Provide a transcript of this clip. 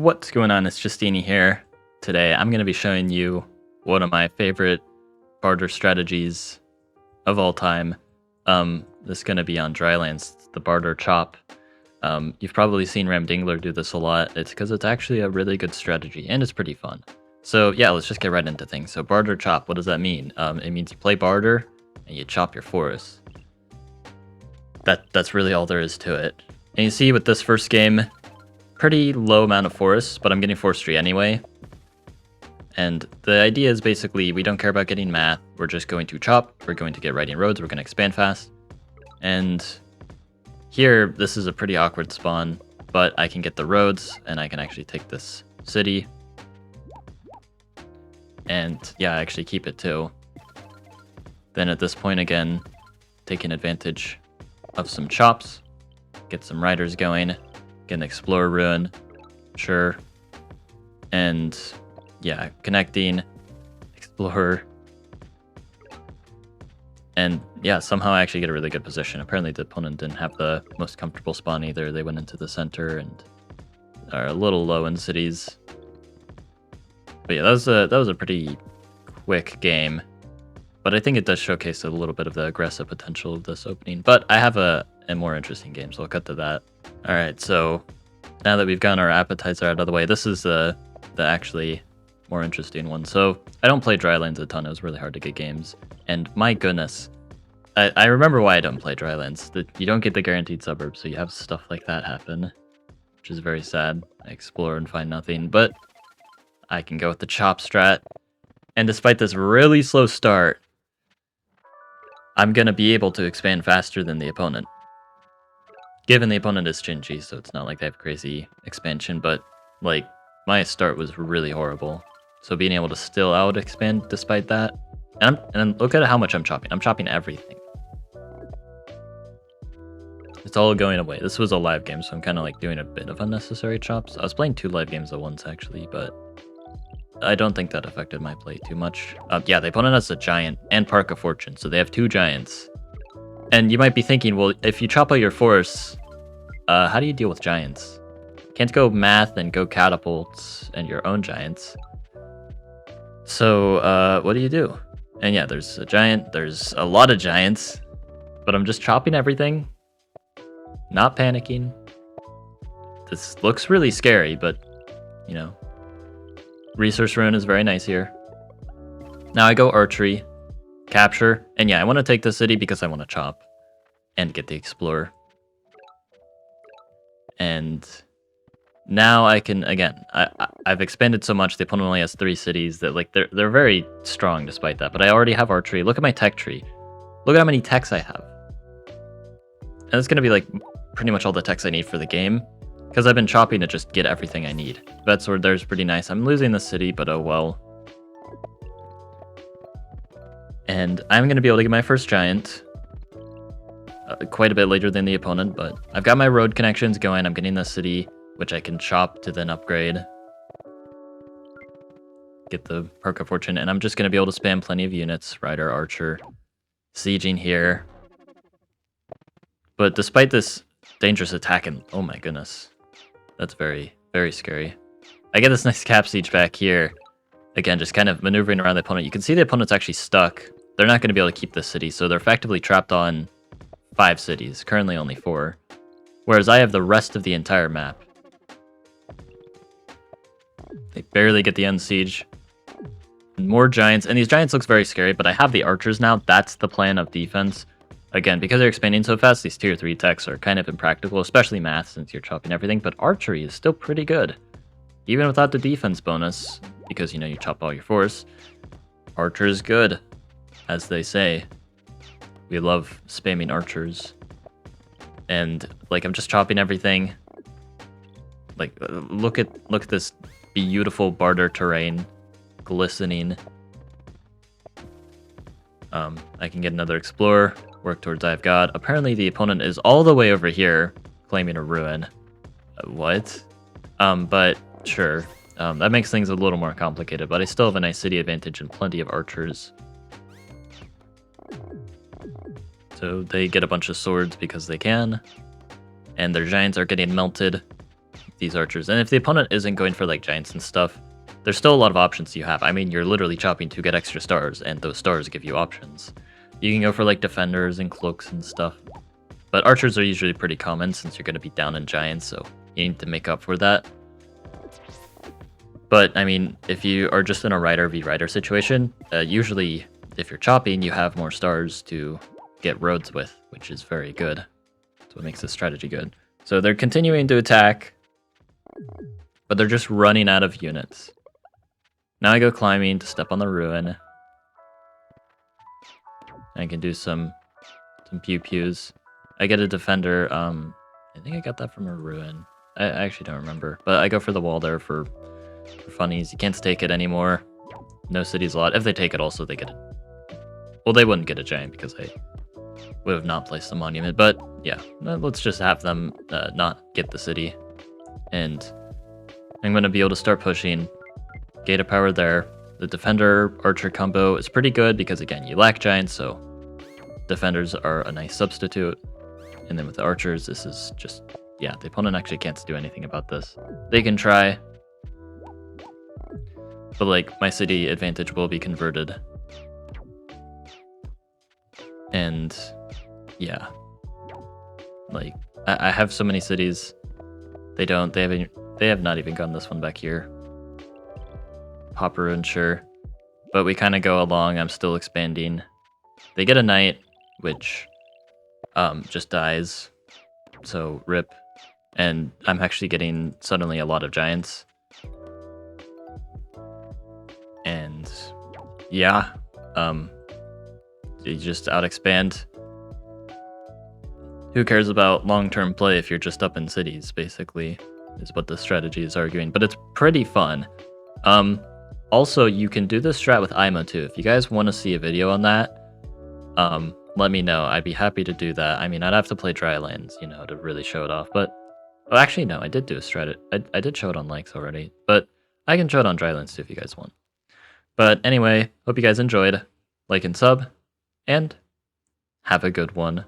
What's going on? It's Justeeni here. Today I'm going to be showing you one of my favorite barter strategies of all time. This is going to be on Drylands, the barter chop. You've probably seen Ramdingler do this a lot. It's because it's actually a really good strategy and it's pretty fun. So yeah, let's just get right into things. So barter chop, what does that mean? It means you play barter and you chop your forests. That's really all there is to it. And you see with this first game, pretty low amount of forests, but I'm getting forestry anyway. And the idea is basically we don't care about getting math. We're just going to chop. We're going to get writing roads. We're going to expand fast. And here, this is a pretty awkward spawn, but I can get the roads and I can actually take this city. And yeah, I actually keep it too. Then at this point again, taking advantage of some chops, get some riders going, get an explorer ruin, sure. And yeah, connecting, explorer. And yeah, somehow I actually get a really good position. Apparently the opponent didn't have the most comfortable spawn either. They went into the center and are a little low in cities. But yeah, that was a pretty quick game. But I think it does showcase a little bit of the aggressive potential of this opening. But I have a more interesting game, so I'll cut to that. All right, so now that we've gotten our appetizer out of the way, this is the actually more interesting one. So I don't play Drylands a ton. It was really hard to get games. And my goodness, I remember why I don't play Drylands. That you don't get the guaranteed suburbs, so you have stuff like that happen, which is very sad. I explore and find nothing, but I can go with the chop strat. And despite this really slow start, I'm going to be able to expand faster than the opponent. Given the opponent is stingy, so it's not like they have crazy expansion, but like my start was really horrible. So being able to still out expand despite that, and look at how much I'm chopping. I'm chopping everything. It's all going away. This was a live game, so I'm kind of like doing a bit of unnecessary chops. I was playing 2 live games at once actually, but I don't think that affected my play too much. Yeah, the opponent has a giant and Park of Fortune, so they have 2 giants. And you might be thinking, well, if you chop out your forests, how do you deal with giants? Can't go math and go catapults and your own giants. So, what do you do? And yeah, there's a giant, there's a lot of giants, but I'm just chopping everything, not panicking. This looks really scary, but, you know, resource ruin is very nice here. Now I go archery, capture, and yeah, I want to take the city because I want to chop and get the explorer. And now I can, again, I've expanded so much, the opponent only has 3 cities that like they're very strong despite that, but I already have archery. Look at my tech tree. Look at how many techs I have. And it's going to be like pretty much all the techs I need for the game because I've been chopping to just get everything I need. Vet sword there's pretty nice. I'm losing the city, but oh well. And I'm going to be able to get my first giant quite a bit later than the opponent, but I've got my road connections going. I'm getting the city, which I can chop to then upgrade. Get the Park of Fortune, and I'm just going to be able to spam plenty of units. Rider, Archer, sieging here. But despite this dangerous attack, and oh my goodness, that's very, very scary. I get this nice cap siege back here. Again, just kind of maneuvering around the opponent. You can see the opponent's actually stuck. They're not going to be able to keep this city, so they're effectively trapped on 5 cities, currently only 4. Whereas I have the rest of the entire map. They barely get the end siege. More giants, and these giants looks very scary, but I have the archers now. That's the plan of defense. Again, because they're expanding so fast, these tier 3 techs are kind of impractical, especially math since you're chopping everything, but archery is still pretty good. Even without the defense bonus, because, you know, you chop all your forests, archer is good, as they say. We love spamming archers. And, like, I'm just chopping everything. Like, look at this beautiful barter terrain, glistening. I can get another explorer, work towards I've got. Apparently the opponent is all the way over here, claiming a ruin. What? But sure. That makes things a little more complicated, but I still have a nice city advantage and plenty of archers. So they get a bunch of swords because they can, and their giants are getting melted. these archers. And if the opponent isn't going for like giants and stuff, there's still a lot of options you have. I mean, you're literally chopping to get extra stars, and those stars give you options. You can go for like defenders and cloaks and stuff. But archers are usually pretty common since you're going to be down in giants, so you need to make up for that. But, I mean, if you are just in a rider v rider situation, usually if you're chopping, you have more stars to get roads with, which is very good. That's what makes this strategy good. So they're continuing to attack, but they're just running out of units. Now I go climbing to step on the ruin. I can do some pew-pews. I get a defender. I think I got that from a ruin. I actually don't remember. But I go for the wall there for funnies. You can't take it anymore. No cities allowed. If they take it also, they get it. Well, they wouldn't get a giant because I would have not placed the monument. But yeah, let's just have them not get the city. And I'm going to be able to start pushing. Gate of power there. The defender archer combo is pretty good because, again, you lack giants, so defenders are a nice substitute. And then with the archers, this is just, yeah, the opponent actually can't do anything about this. They can try, but like my city advantage will be converted. And yeah, like I have so many cities. They have not even gotten this one back here. Hopper and sure, but we kind of go along. I'm still expanding. They get a knight, which just dies, so rip. And I'm actually getting suddenly a lot of giants. And yeah, you just out expand. Who cares about long-term play if you're just up in cities, basically, is what the strategy is arguing. But it's pretty fun. Also, you can do this strat with IMO too. If you guys want to see a video on that, let me know. I'd be happy to do that. I mean, I'd have to play Drylands, you know, to really show it off. But oh, actually, no, I did do a strat. I did show it on likes already, but I can show it on Drylands too if you guys want. But anyway, hope you guys enjoyed. Like and sub, and have a good one.